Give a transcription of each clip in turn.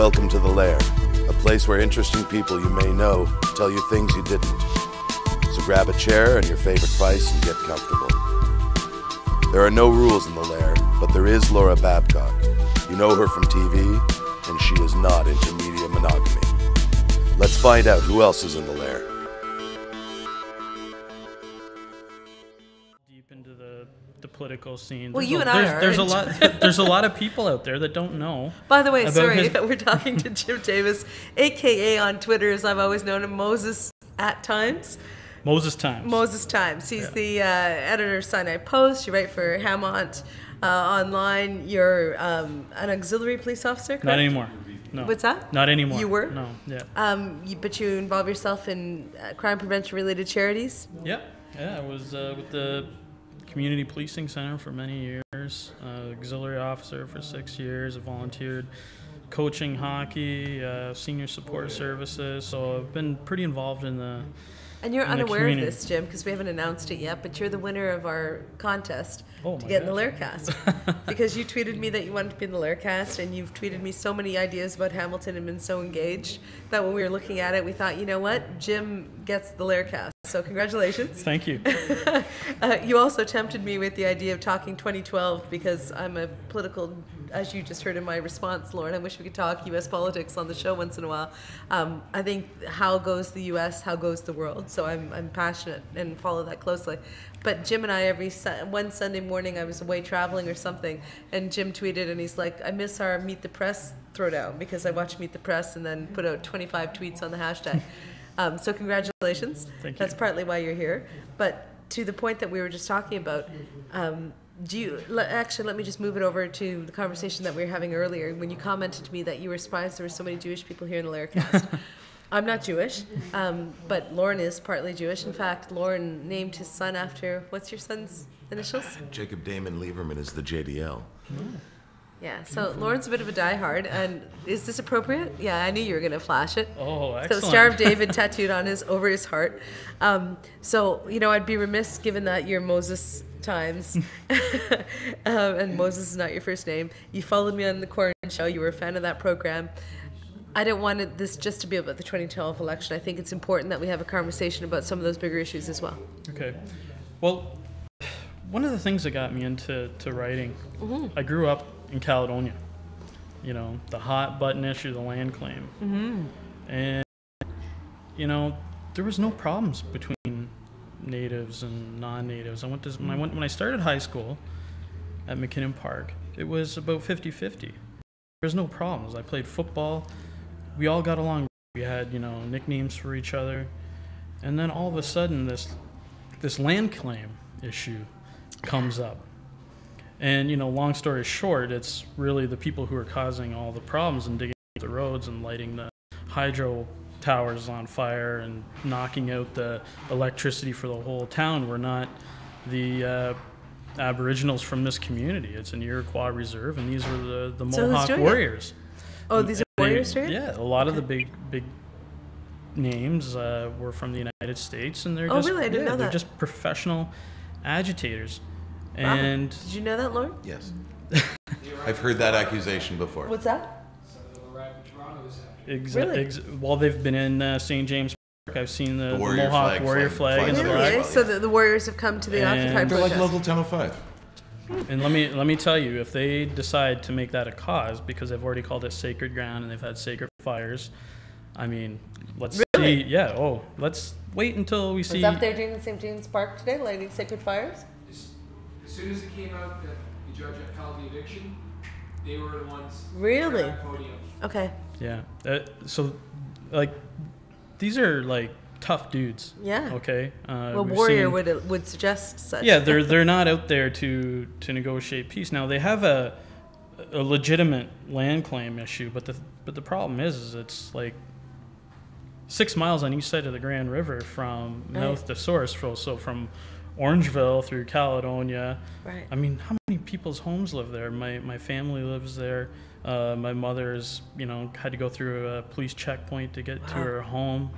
Welcome to the Lair, a place where interesting people you may know tell you things you didn't. So grab a chair and your favorite price and get comfortable. There are no rules in the Lair, but there is Laura Babcock. You know her from TV, and she is not into media monogamy. Let's find out who else is in the Lair. Deep into the political scene. Well, you and I are. There's a lot of people out there that don't know. By the way, sorry, we're talking to Jim Davis, a.k.a. on Twitter, as I've always known him, Moses at times. Moses Times. Moses Times. He's the editor of Sinai Post. You write for Hammond online. You're an auxiliary police officer, correct? Not anymore. No. What's that? Not anymore. You were? No, yeah. But you involve yourself in crime prevention-related charities? Yeah. I was with the Community Policing Center for many years, auxiliary officer for 6 years. I volunteered coaching hockey, senior support services. So I've been pretty involved in the And you're unaware of this, Jim, because we haven't announced it yet, but you're the winner of our contest to get in the Lair cast. Because you tweeted me that you wanted to be in the Lair cast, and you've tweeted me so many ideas about Hamilton and been so engaged that when we were looking at it, we thought, you know what, Jim gets the Lair cast. So congratulations. Thank you. You also tempted me with the idea of talking 2012 because I'm a political, as you just heard in my response, Lauren, I wish we could talk U.S. politics on the show once in a while. I think how goes the U.S., how goes the world? So I'm passionate and follow that closely. But Jim and I, one Sunday morning, I was away traveling or something, and Jim tweeted, and he's like, I miss our Meet the Press throwdown because I watched Meet the Press and then put out 25 tweets on the hashtag. So congratulations. Thank you. That's partly why you're here. But to the point that we were just talking about, actually, let me just move it over to the conversation that we were having earlier when you commented to me that you were surprised there were so many Jewish people here in the Lair cast. I'm not Jewish, but Lauren is partly Jewish. In fact, Lauren named his son after, what's your son's initials? Jacob Damon Lieberman is the JDL. Yeah, so Lauren's a bit of a diehard, and is this appropriate? Yeah, I knew you were going to flash it. Oh, excellent. So Star of David tattooed over his heart. So, I'd be remiss given that you're Moses Times, and Moses is not your first name. You followed me on the Corn Show. You were a fan of that program. I don't want this just to be about the 2012 election. I think it's important that we have a conversation about some of those bigger issues as well. Okay. Well, one of the things that got me into writing, I grew up in Caledonia, the hot button issue, the land claim. And, there was no problems between natives and non-natives. When I started high school at McKinnon Park, it was about 50-50. There was no problems. I played football. We all got along. We had, nicknames for each other. And then all of a sudden, this land claim issue comes up. And, long story short, it's really the people who are causing all the problems and digging up the roads and lighting the hydro towers on fire and knocking out the electricity for the whole town were not the Aboriginals from this community. It's an Iroquois reserve, and these were the Mohawk warriors. Oh, these are warriors doing it? Yeah, a lot of the big names were from the United States, and they're really? I didn't know that. They're just professional agitators. Wow. And did you know that, Lauren? Yes. I've heard that accusation before. What's that? Well, they've been in St. James Park. I've seen the Mohawk warrior flag in the Really? back. So the warriors have come to the Occupy They're protest. like local 1005. And let me tell you, if they decide to make that a cause, because they've already called it sacred ground and they've had sacred fires, I mean, let's see. Yeah. Oh, let's wait until we see. Was up there doing the St. James Park today, lighting sacred fires? As soon as it came out that the judge upheld the eviction, they were the ones Really? at the podium. Okay. Yeah. So, these are tough dudes. Yeah. Okay. Well, warrior would suggest such. Yeah, they're not out there to negotiate peace. Now they have a legitimate land claim issue, but the problem is it's 6 miles on each side of the Grand River from mouth to source. So from Orangeville through Caledonia. Right. I mean, how many people's homes live there? My family lives there. My mother's, had to go through a police checkpoint to get to her home.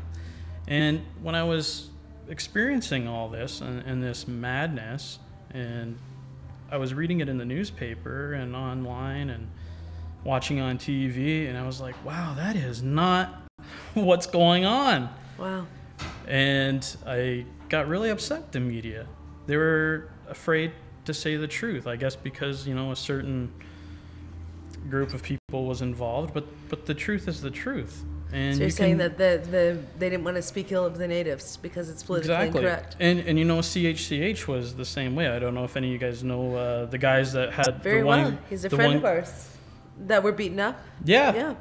And when I was experiencing all this and this madness, and I was reading it in the newspaper and online, and watching on TV, and I was like, wow, that is not what's going on. Wow. And I got really upset with the media. They were afraid to say the truth, I guess because, you know, a certain group of people was involved, but the truth is the truth. And So you're saying that they didn't want to speak ill of the natives because it's politically incorrect. And you know, CHCH was the same way. I don't know if any of you guys know the guys that had Very the well. one. He's a friend of ours that were beaten up. Yeah. Yeah.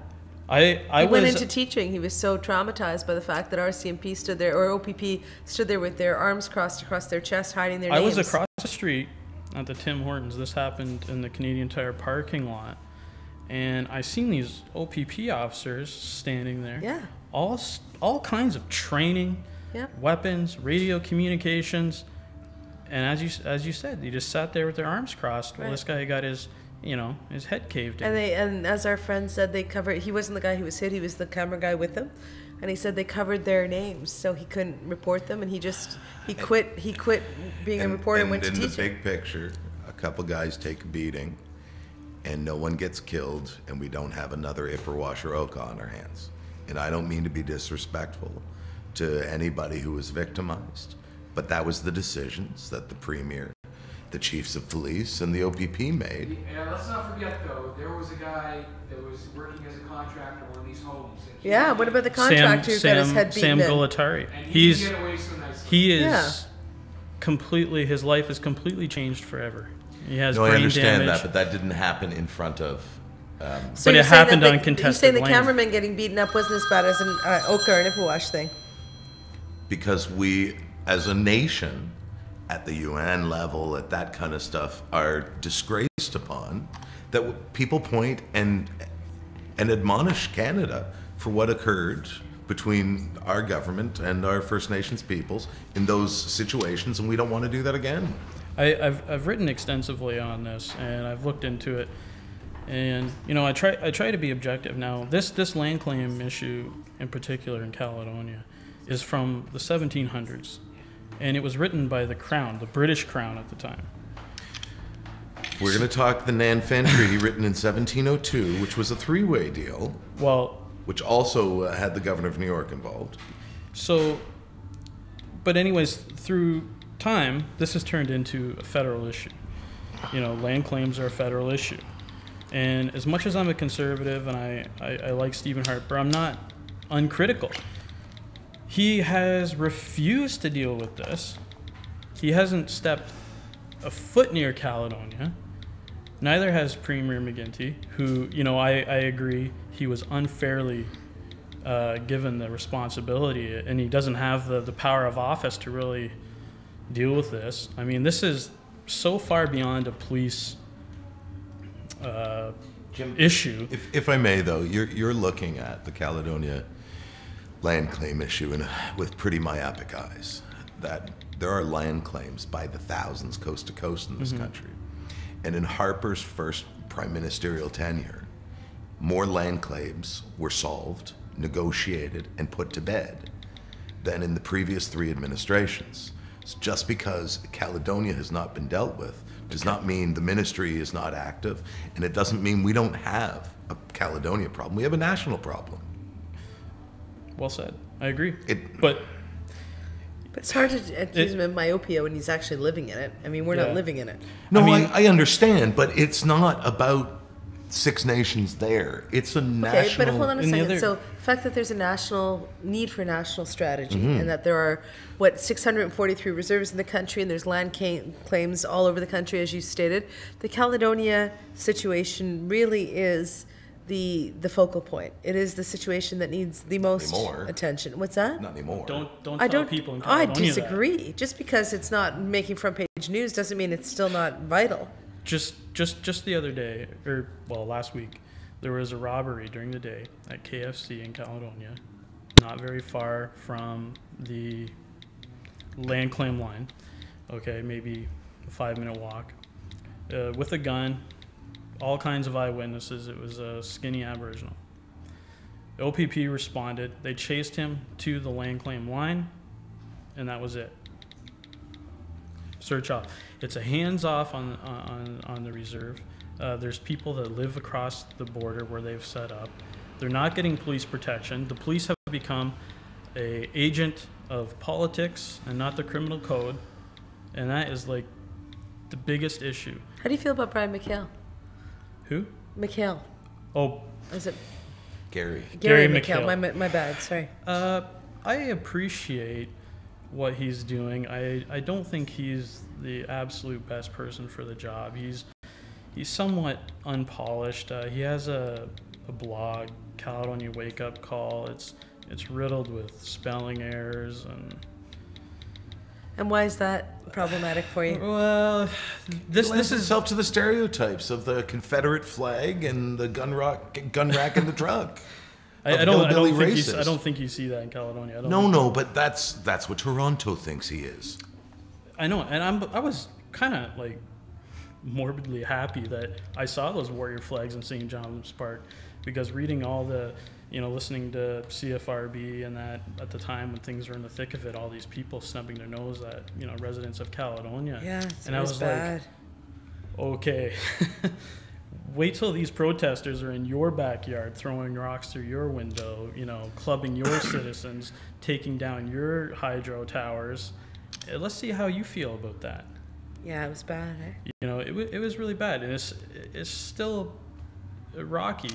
I He went was into teaching. He was so traumatized by the fact that RCMP stood there, or OPP stood there with their arms crossed across their chest, hiding their names. I was across the street at the Tim Hortons. This happened in the Canadian Tire parking lot. And I seen these OPP officers standing there. Yeah. All kinds of training, Yeah. weapons, radio communications. And as you said, they just sat there with their arms crossed. Well, Right. this guy got his head caved in. And as our friend said, they covered. He wasn't the guy who was hit. He was the camera guy with them, and he said they covered their names, so he couldn't report them, and he quit. He quit being a reporter and went to in teaching. the big picture, a couple guys take a beating, and no one gets killed, and we don't have another Ipperwash or Oka on our hands. And I don't mean to be disrespectful to anybody who was victimized, but that was the decisions that the Premier, the chiefs of police, and the OPP made. Yeah, let's not forget though, there was a guy that was working as a contractor on one of these homes. And Yeah. What about the contractor who got his head beaten Sam in? Gulatari. And he didn't get away so nicely. He is Yeah. completely. His life is completely changed forever. He has No, I brain understand damage. that, but that didn't happen in front of. So But you're it saying happened that on You're contested saying the land. cameraman getting beaten up wasn't as bad as an Oka or an Ipperwash thing. Because we, as a nation, at the UN level, at that kind of stuff, are disgraced upon, that people point and admonish Canada for what occurred between our government and our First Nations peoples in those situations, and we don't want to do that again. I've written extensively on this, and I've looked into it, and you know I try to be objective. Now this land claim issue in particular in Caledonia is from the 1700s, and it was written by the Crown, the British Crown at the time. We're going to talk the Nanfan Treaty, written in 1702, which was a three-way deal, Well, which also had the governor of New York involved. so, but anyways, through time, this has turned into a federal issue. You know, land claims are a federal issue. And as much as I'm a conservative and I like Stephen Harper, I'm not uncritical. He has refused to deal with this. He hasn't stepped a foot near Caledonia. Neither has Premier McGuinty, who, you know, I agree he was unfairly given the responsibility, and he doesn't have the power of office to really deal with this. I mean, this is so far beyond a police issue. If I may, though, you're looking at the Caledonia land claim issue with pretty myopic eyes. That there are land claims by the thousands, coast to coast in this country. And in Harper's first prime ministerial tenure, more land claims were solved, negotiated, and put to bed than in the previous three administrations. So just because Caledonia has not been dealt with does not mean the ministry is not active, and it doesn't mean we don't have a Caledonia problem. We have a national problem. Well said. I agree. But it's hard to accuse him of myopia when he's actually living in it. I mean, we're Yeah. not living in it. No, I mean- I understand, but it's not about Six Nations there. It's a national... Okay, but hold on a And the second. other- So the fact that there's a national need for national strategy and that there are, 643 reserves in the country and there's land claims all over the country, as you stated, the Caledonia situation really is the focal point. It is the situation that needs the most anymore. attention. What's that? Not anymore. don't I tell don't. people in I Caledonia that. disagree. Just because it's not making front page news doesn't mean it's still not vital. Just the other day, or well, last week, there was a robbery during the day at KFC in Caledonia, not very far from the land claim line. Okay, maybe a 5-minute walk. With a gun, all kinds of eyewitnesses. It was a skinny Aboriginal. The OPP responded. They chased him to the land claim line, and that was it. search off. It's a hands-off on the reserve. There's people that live across the border where they've set up. They're not getting police protection. The police have become a agent of politics and not the criminal code, and that is like the biggest issue. How do you feel about Brian McHale? Who? McHale. Oh, Is it Gary. Gary McHale. McHale? My bad. Sorry. I appreciate what he's doing. I don't think he's the absolute best person for the job. He's somewhat unpolished. He has a blog, Caledonia Wake Up Call. It's riddled with spelling errors And why is that problematic for you? well, this This is itself to the stereotypes of the Confederate flag and the gun rack in the trunk. I don't racist. think you see that in Caledonia. No, but that's what Toronto thinks he is. I know, and I was kind of like morbidly happy that I saw those warrior flags in St. John's Park, because reading all the, listening to CFRB and that at the time when things were in the thick of it, all these people snubbing their nose at, residents of Caledonia. Yeah, and I was bad. like, okay, wait till these protesters are in your backyard throwing rocks through your window, clubbing your citizens, taking down your hydro towers. Let's see how you feel about that. Yeah, it was bad. It was really bad, and it's still rocky,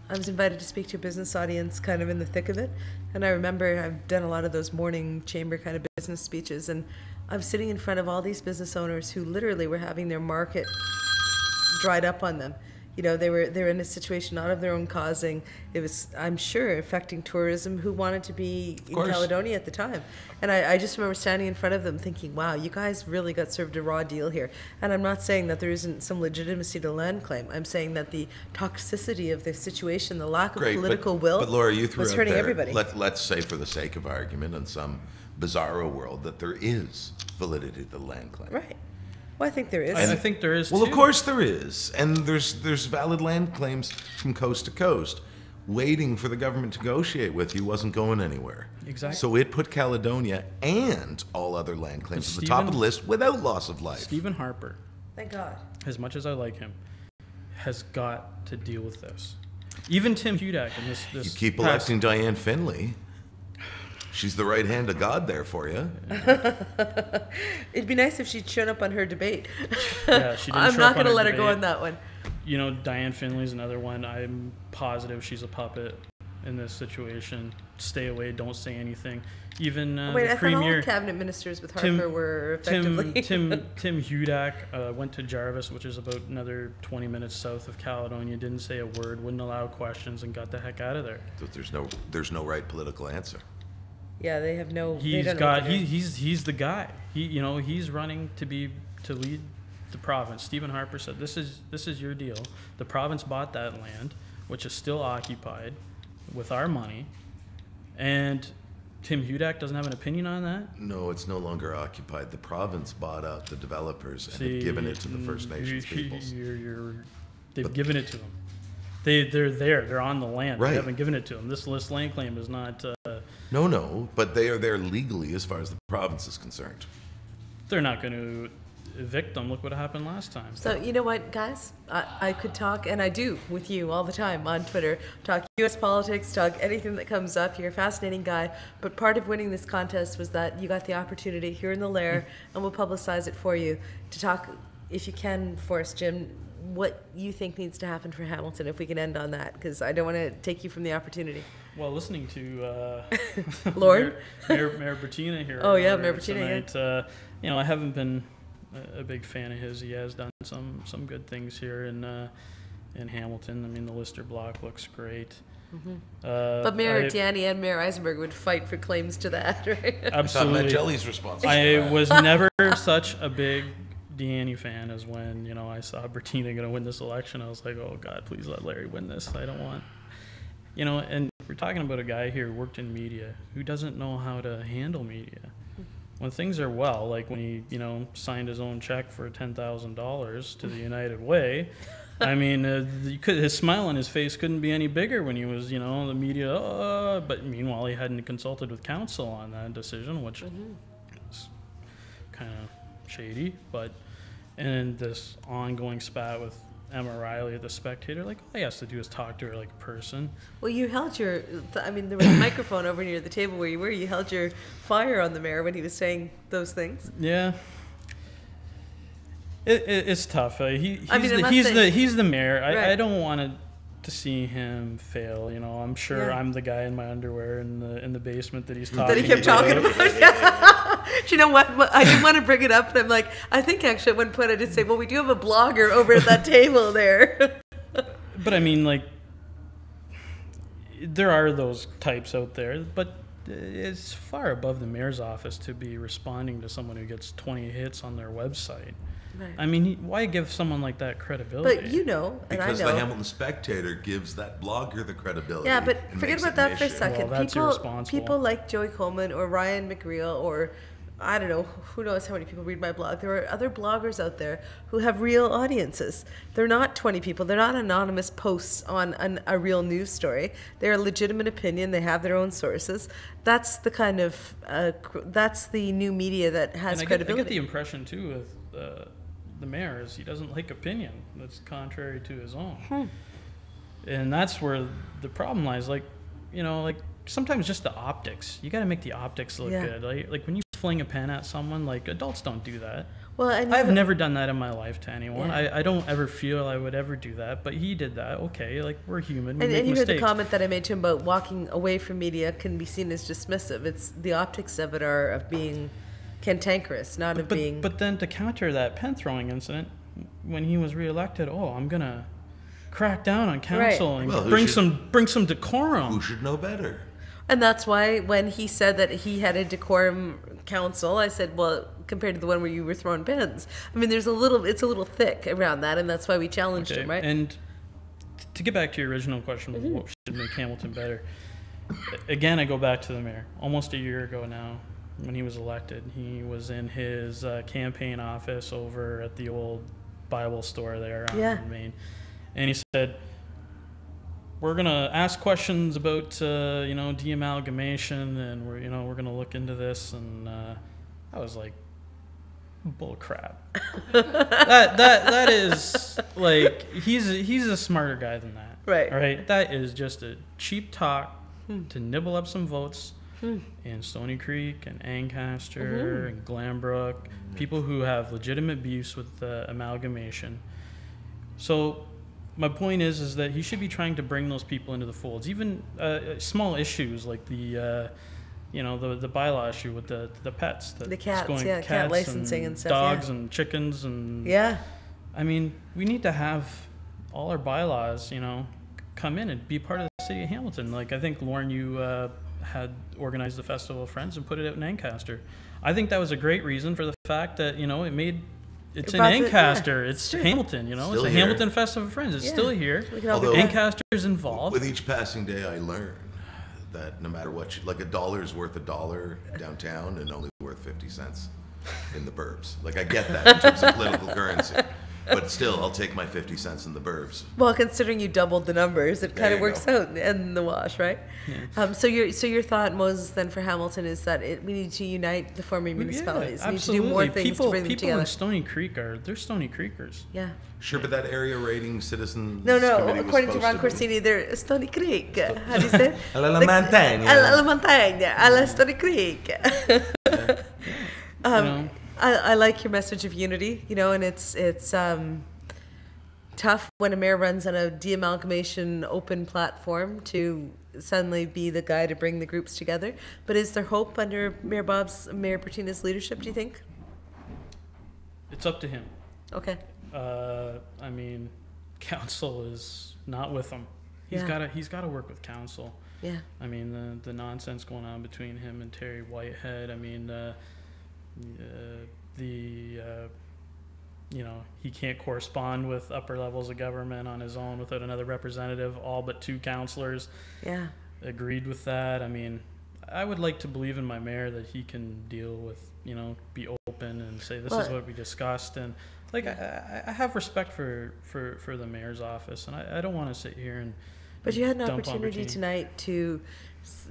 I was invited to speak to a business audience kind of in the thick of it, and I remember I've done a lot of those morning chamber kind of business speeches, and I'm sitting in front of all these business owners who literally were having their market dried up on them. They were in a situation not of their own causing. It was, I'm sure, affecting tourism who wanted to be in Caledonia at the time. And I just remember standing in front of them thinking, wow, you guys really got served a raw deal here. And I'm not saying that there isn't some legitimacy to land claim. I'm saying that the toxicity of the situation, the lack of political will, but Laura, you threw was out hurting there, everybody. Let's say, for the sake of argument, in some bizarro world, that there is validity to the land claim. Right. Well, I think there is. I think there is, Well, too. of course there is. And there's valid land claims from coast to coast. Waiting for the government to negotiate with you wasn't going anywhere. Exactly. So it put Caledonia and all other land claims at the top of the list without loss of life. Stephen Harper, Thank God. as much as I like him, has got to deal with this. Even Tim Hudak in this You keep past- electing Diane Finley. She's the right hand of God there for you. It'd be nice if she'd shown up on her debate. Yeah, she didn't I'm show not up going to on let her go debate. on that one. Diane Finley's another one. I'm positive she's a puppet in this situation. Stay away. Don't say anything. Even Wait, the I thought all premier, cabinet ministers with Harper were effectively... Tim Hudak went to Jarvis, which is about another 20 minutes south of Caledonia. Didn't say a word. Wouldn't allow questions, and got the heck out of there. There's no right political answer. Yeah, they have no... He's the guy. He's running to lead the province. Stephen Harper said, "This is your deal. The province bought that land, which is still occupied, with our money, and Tim Hudak doesn't have an opinion on that." No, it's no longer occupied. The province bought out the developers and have given it to the First Nations peoples. They've given it to them. They're there. They're on the land. Right. They haven't given it to them. This land claim is not. No, but they are there legally as far as the province is concerned. They're not going to evict them. Look what happened last time. So, you know what, guys? I could talk, and I do with you all the time on Twitter, talk U.S. politics, talk anything that comes up. You're a fascinating guy. But part of winning this contest was that you got the opportunity here in the Lair, and we'll publicize it for you, to talk, if you can, for us, Jim, what you think needs to happen for Hamilton, if we can end on that, because I don't want to take you from the opportunity. Well, listening to Lord? Mayor Bertina here. Oh, yeah, earlier Mayor Bertina, tonight, I haven't been a big fan of his. He has done some good things here in Hamilton. I mean, the Lister block looks great. Mm-hmm. But Mayor I- Danny and Mayor Eisenberg would fight for claims to that, right? Absolutely. Jelly's responsible. I was never such a big Deanne fan as when, I saw Bertina going to win this election. I was like, oh, God, please let Larry win this. I don't want... and we're talking about a guy here who worked in media who doesn't know how to handle media. When things are well, like when he, signed his own check for $10,000 to the United Way, I mean, his smile on his face couldn't be any bigger when he was, the media, but meanwhile he hadn't consulted with counsel on that decision, which is kind of shady. But and this ongoing spat with Emma Riley at the Spectator, like all he has to do is talk to her like a person. Well, you held your, I mean, there was a microphone over near the table where you were. You held your fire on the mayor when he was saying those things. Yeah. It's tough. He's the mayor. Right. I don't want to see him fail. You know, I'm sure I'm the guy in my underwear in the basement that he's talking That he kept talking about. Do you know what? I didn't want to bring it up, but I'm like, I think actually at one point I did say, well, we do have a blogger over at that table there. But I mean, like, there are those types out there, but it's far above the mayor's office to be responding to someone who gets 20 hits on their website. Right. I mean, why give someone like that credibility? But you know, and Because I know. the Hamilton Spectator gives that blogger the credibility. Yeah, but and forget makes about it an that for a issue. second. Well, that's irresponsible. People like Joey Coleman or Ryan McReel or I don't know, who knows how many people read my blog. There are other bloggers out there who have real audiences. They're not 20 people. They're not anonymous posts on a real news story. They're a legitimate opinion. They have their own sources. That's the kind of, that's the new media that has credibility. I get the impression, too, with the mayor is he doesn't like opinion that's contrary to his own. And that's where the problem lies. Like, you know, like sometimes just the optics. You got to make the optics look good. Like when you fling a pen at someone, like adults don't do that. Well, and I've never done that in my life to anyone. Yeah. I don't ever feel I would ever do that, but he did that. Okay, like we're human. We And make you heard mistakes. the comment that I made to him about walking away from media can be seen as dismissive. It's the optics of it are of being cantankerous, not of being. But then to counter that pen throwing incident, when he was reelected, I'm gonna crack down on council and Well, bring some decorum. Who should know better? And that's why when he said that he had a decorum council, I said, well, compared to the one where you were throwing pens, I mean, it's a little thick around that, and that's why we challenged him, right? And to get back to your original question, what should make Hamilton better? Again, I go back to the mayor. Almost a year ago now, when he was elected, he was in his campaign office over at the old Bible store there on Main, and he said, we're gonna ask questions about de-amalgamation, and we're gonna look into this. And I was like, bull crap. that is like he's a smarter guy than that. Right. All right. That is just a cheap talk to nibble up some votes in Stony Creek and Ancaster and Glanbrook, people who have legitimate beefs with amalgamation. So my point is that he should be trying to bring those people into the folds, even small issues like the bylaw issue with the pets, The cats, cats cat licensing and stuff, dogs and chickens and I mean, we need to have all our bylaws, come in and be part of the city of Hamilton. Like I think Lauren, you had organized the Festival of Friends and put it out in Ancaster. I think that was a great reason for the fact that it's in Ancaster. It's Hamilton, Still it's a here. Hamilton Festival of Friends. It's still here. Although- Ancaster's involved. With each passing day, I learn that no matter what, like $1 is worth $1 downtown and only worth 50 cents in the burbs. Like I get that in terms of political currency, but still, I'll take my 50 cents in the burbs. Well, considering you doubled the numbers, it kind There of you works go. out in the wash, right? Yeah. So your thought, Moses, then for Hamilton is that we need to unite the former municipalities. We need to do more things to bring them People together. in Stony Creek they're Stony Creekers. Yeah. Sure, but that area rating citizens No. committee was According to Ron supposed Corsini, they're Stony Creek. How do you say it? La Montagne. La Montagne. La Stony Creek. I like your message of unity, and it's tough when a mayor runs on a de-amalgamation open platform to suddenly be the guy to bring the groups together. But is there hope under Mayor Bertina's leadership, do you think? It's up to him. Okay. I mean, council is not with him. He's got to work with council. Yeah. I mean, the nonsense going on between him and Terry Whitehead. I mean, he can't correspond with upper levels of government on his own without another representative. All but 2 councillors agreed with that. I mean, I would like to believe in my mayor that he can deal with, be open and say this is what we discussed. And like, I have respect for the mayor's office, and I don't want to sit here and. But you had an dump on opportunity Bertini. tonight to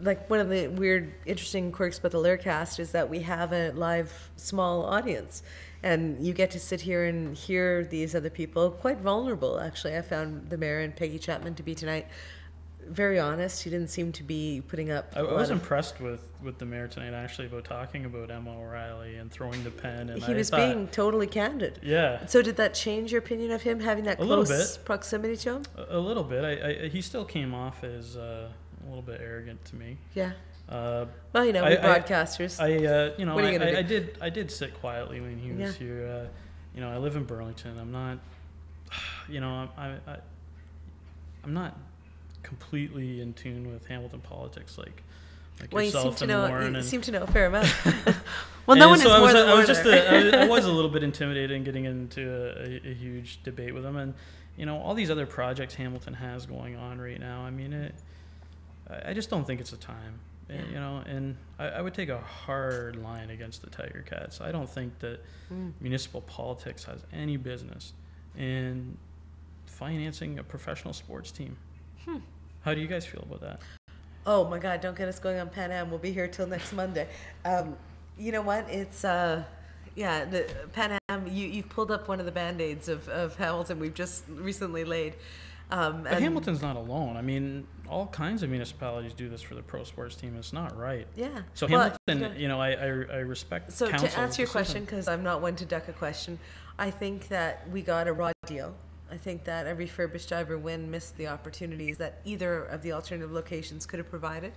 like one of the weird, interesting quirks about the Laircast is that we have a live, small audience. And you get to sit here and hear these other people, quite vulnerable, actually. I found the mayor and Peggy Chapman to be tonight very honest. He didn't seem to be putting up. I was impressed with the mayor tonight, actually, about talking about Emma O'Reilly and throwing the pen. And he was being totally candid. Yeah. So did that change your opinion of him, having that close proximity to him? A little bit. He still came off as a little bit arrogant to me. Yeah. Well, you know, we broadcasters. You know, what are you gonna do? I did sit quietly when he was here. You know, I live in Burlington. I'm not, you know, I'm not completely in tune with Hamilton politics like well, yourself and Lauren. You and seem to know a fair amount. Well, no one is more than I was a little bit intimidated in getting into a huge debate with him, and you know, all these other projects Hamilton has going on right now. I mean, I just don't think it's a time. Yeah. You know, and I would take a hard line against the Tiger Cats. I don't think that municipal politics has any business in financing a professional sports team. How do you guys feel about that? Oh my God, don't get us going on Pan Am. We'll be here till next Monday. You know what? It's, the Pan Am, you've pulled up one of the Band-Aids of Hamilton we've just recently laid. But Hamilton's not alone. I mean, all kinds of municipalities do this for the pro sports team. It's not right. Yeah. So Hamilton, you know, I respect. So council's to answer your decision. question, because I'm not one to duck a question, I think that we got a raw deal. I think that a refurbished Ivor Wynne missed the opportunities that either of the alternative locations could have provided.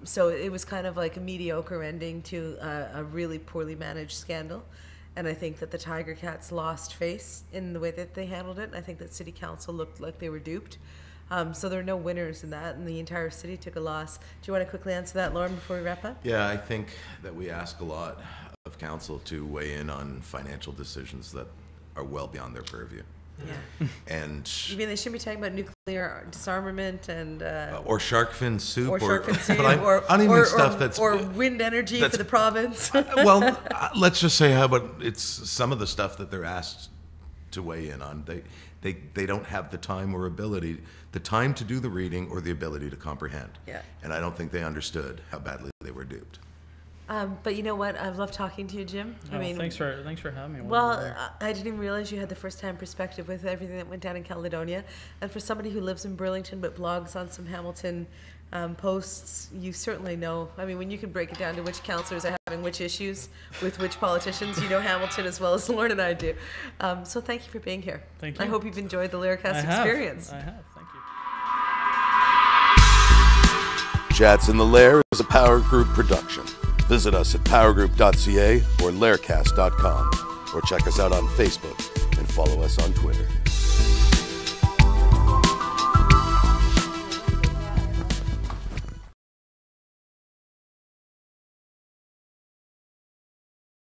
So it was kind of like a mediocre ending to a really poorly managed scandal. And I think that the Tiger Cats lost face in the way that they handled it. I think that City Council looked like they were duped. So there are no winners in that, and the entire city took a loss. Do you want to quickly answer that, Lauren, before we wrap up? Yeah, I think that we ask a lot of council to weigh in on financial decisions that are well beyond their purview. Yeah. And you mean they shouldn't be talking about nuclear disarmament and or shark fin soup or shark fin soup or wind energy for the province? Well, let's just say how about it's some of the stuff that they're asked to weigh in on. They don't have the time or ability, the time to do the reading or the ability to comprehend. Yeah. And I don't think they understood how badly they were duped. But you know what? I've loved talking to you, Jim. I mean, thanks for having me. Well, I didn't even realize you had the first-hand perspective with everything that went down in Caledonia. And for somebody who lives in Burlington but blogs on some Hamilton posts, you certainly know. I mean, when you can break it down to which councillors are having which issues with which politicians, you know Hamilton as well as Lauren and I do. So thank you for being here. Thank you. I hope you've enjoyed the Laircast experience. I have. Thank you. Chats in the Lair is a Power Group production. Visit us at powergroup.ca or laircast.com, or check us out on Facebook and follow us on Twitter.